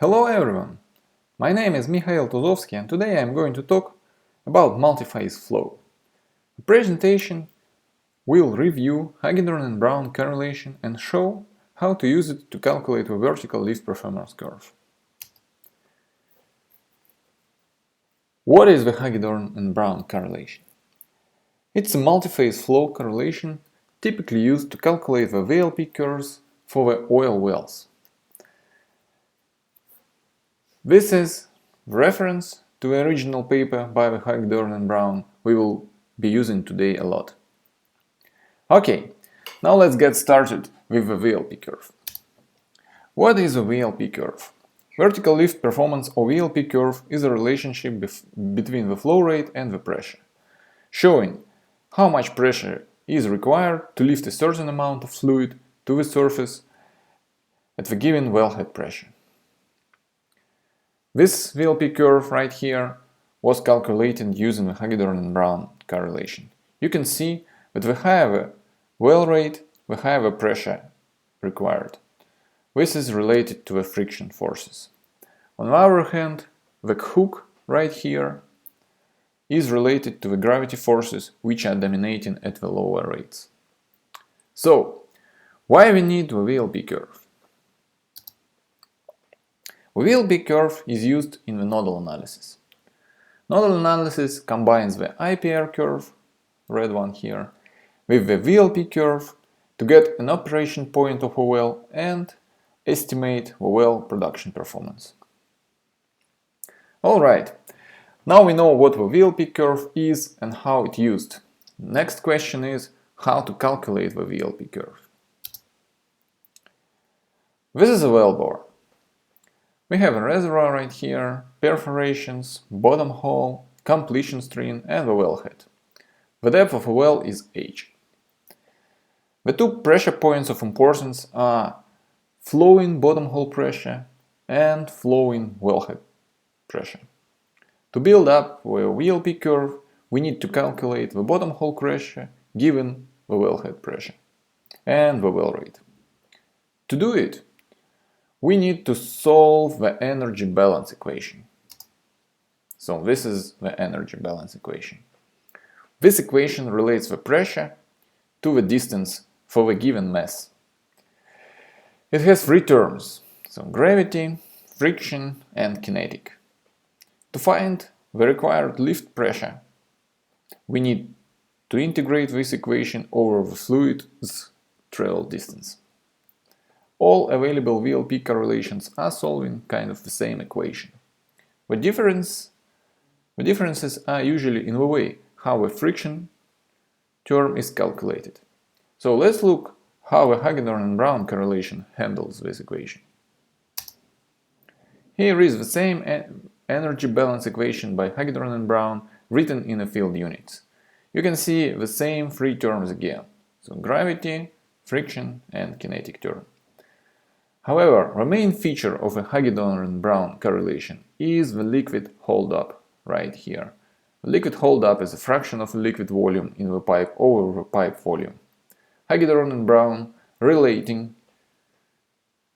Hello everyone! My name is Mikhail Tuzovsky and today I am going to talk about multi-phase flow. The presentation will review Hagedorn and Brown correlation and show how to use it to calculate the vertical lift performance curve. What is the Hagedorn and Brown correlation? It's a multi-phase flow correlation typically used to calculate the VLP curves for the oil wells. This is reference to the original paper by the Hagedorn and Brown we will be using today a lot. Okay, now let's get started with the VLP curve. What is a VLP curve? Vertical lift performance or VLP curve is a relationship between the flow rate and the pressure, showing how much pressure is required to lift a certain amount of fluid to the surface at the given wellhead pressure. This VLP curve right here was calculated using the Hagedorn and Brown correlation. You can see that the higher the well rate, the higher the pressure required. This is related to the friction forces. On the other hand, the hook right here is related to the gravity forces which are dominating at the lower rates. So, why we need the VLP curve? The VLP curve is used in the nodal analysis. Nodal analysis combines the IPR curve, red one here, with the VLP curve to get an operation point of a well and estimate the well production performance. Alright, now we know what the VLP curve is and how it's used. Next question is how to calculate the VLP curve. This is a well bore. We have a reservoir right here, perforations, bottom hole, completion string and the wellhead. The depth of a well is h. The two pressure points of importance are flowing bottom hole pressure and flowing wellhead pressure. To build up the VLP curve, we need to calculate the bottom hole pressure given the wellhead pressure and the well rate. To do it, we need to solve the energy balance equation. So this is the energy balance equation. This equation relates the pressure to the distance for the given mass. It has three terms, so gravity, friction and kinetic. To find the required lift pressure, we need to integrate this equation over the fluid's travel distance. All available VLP correlations are solving kind of the same equation. The differences are usually in the way how the friction term is calculated. So let's look how the Hagedorn and Brown correlation handles this equation. Here is the same energy balance equation by Hagedorn and Brown written in the field units. You can see the same three terms again, so gravity, friction and kinetic term. However, the main feature of a Hagedorn and Brown correlation is the liquid holdup right here. The liquid holdup is a fraction of the liquid volume in the pipe over the pipe volume. Hagedorn and Brown relating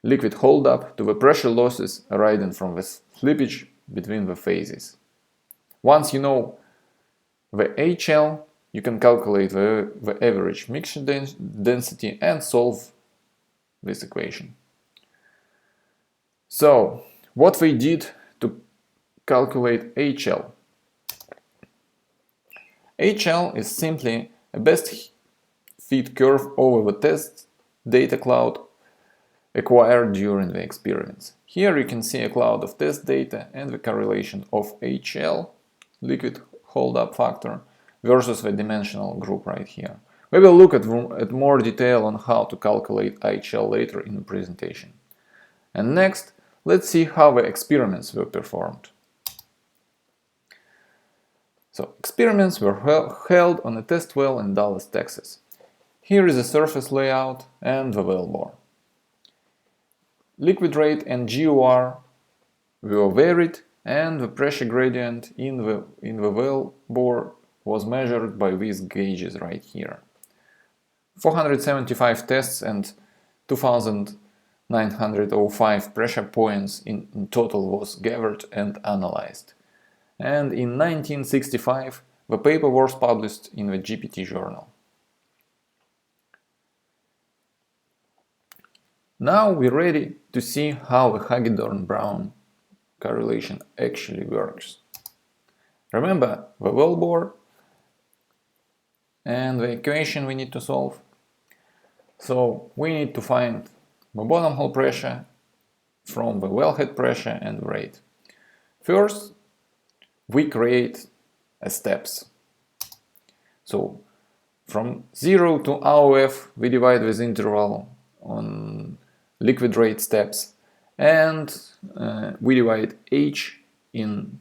liquid holdup to the pressure losses arising from the slippage between the phases. Once you know the HL, you can calculate the average mixture density and solve this equation. So, what we did to calculate HL? HL is simply a best fit curve over the test data cloud acquired during the experiments. Here you can see a cloud of test data and the correlation of HL, liquid hold-up factor, versus the dimensional group right here. We will look at more detail on how to calculate HL later in the presentation. And next, let's see how the experiments were performed. So, experiments were held on a test well in Dallas, Texas. Here is a surface layout and the well bore. Liquid rate and GOR were varied and the pressure gradient in the well bore was measured by these gauges right here. 475 tests and 2000 905 pressure points in total was gathered and analyzed. And in 1965, the paper was published in the GPT journal. Now we're ready to see how the Hagedorn-Brown correlation actually works. Remember the well bore and the equation we need to solve. So we need to find the bottom hole pressure from the wellhead pressure and rate. First, we create steps. So from 0 to ROF, we divide this interval on liquid rate steps, and we divide H in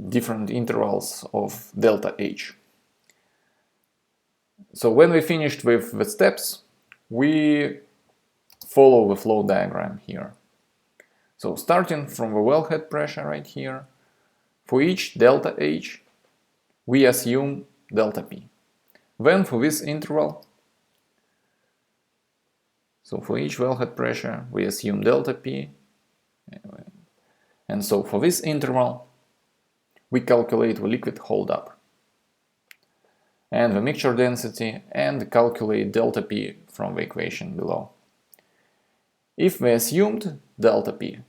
different intervals of delta H. So when we finished with the steps, we follow the flow diagram here. So starting from the wellhead pressure right here, for each delta H, we assume delta P. Then for this interval, so for each wellhead pressure, we assume delta P. And so for this interval, we calculate the liquid holdup and the mixture density and calculate delta P from the equation below. If the assumed delta P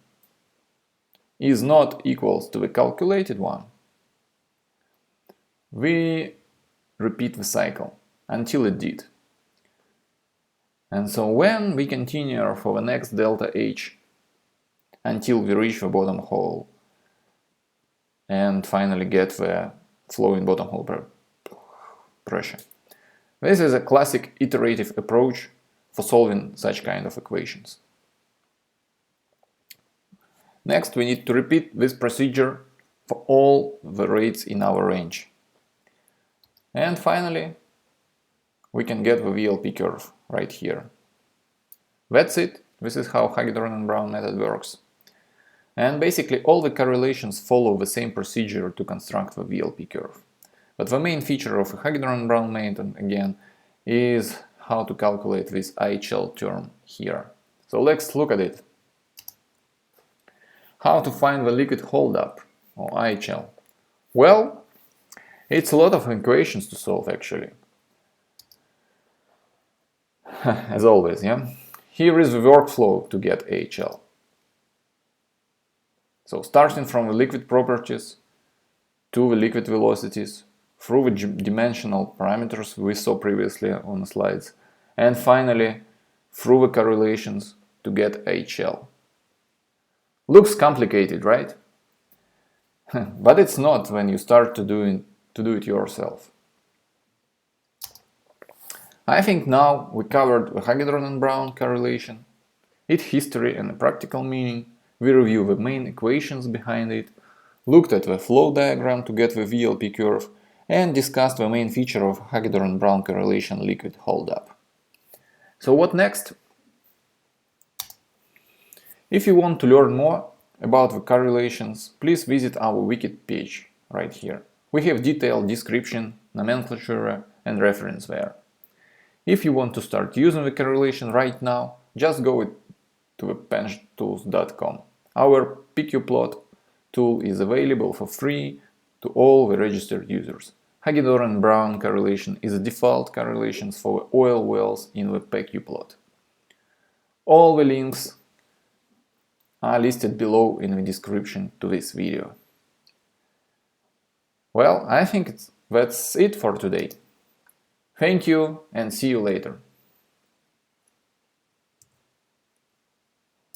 is not equal to the calculated one, we repeat the cycle until it did. And so when we continue for the next delta H until we reach the bottom hole and finally get the flowing bottom hole pressure. This is a classic iterative approach for solving such kind of equations. Next, we need to repeat this procedure for all the rates in our range. And finally, we can get the VLP curve right here. That's it. This is how Hagedorn and Brown method works. And basically all the correlations follow the same procedure to construct the VLP curve. But the main feature of the Hagedorn and Brown method, again, is how to calculate this IHL term here. So let's look at it. How to find the liquid holdup, or IHL? Well, it's a lot of equations to solve actually. As always, yeah? Here is the workflow to get IHL. So starting from the liquid properties to the liquid velocities, through the dimensional parameters we saw previously on the slides, and finally through the correlations to get IHL. Looks complicated, right? But it's not when you start to do it yourself. I think now we covered the Hagedorn and Brown correlation, its history and the practical meaning. We reviewed the main equations behind it, looked at the flow diagram to get the VLP curve, and discussed the main feature of Hagedorn and Brown correlation, liquid holdup. So what next? If you want to learn more about the correlations, please visit our wiki page right here. We have detailed description, nomenclature and reference there. If you want to start using the correlation right now, just go to penchtools.com. Our PQplot tool is available for free to all the registered users. Hagedorn and Brown correlation is a default correlation for oil wells in the PQplot. All the links are listed below in the description to this video. Well, I think that's it for today. Thank you and see you later.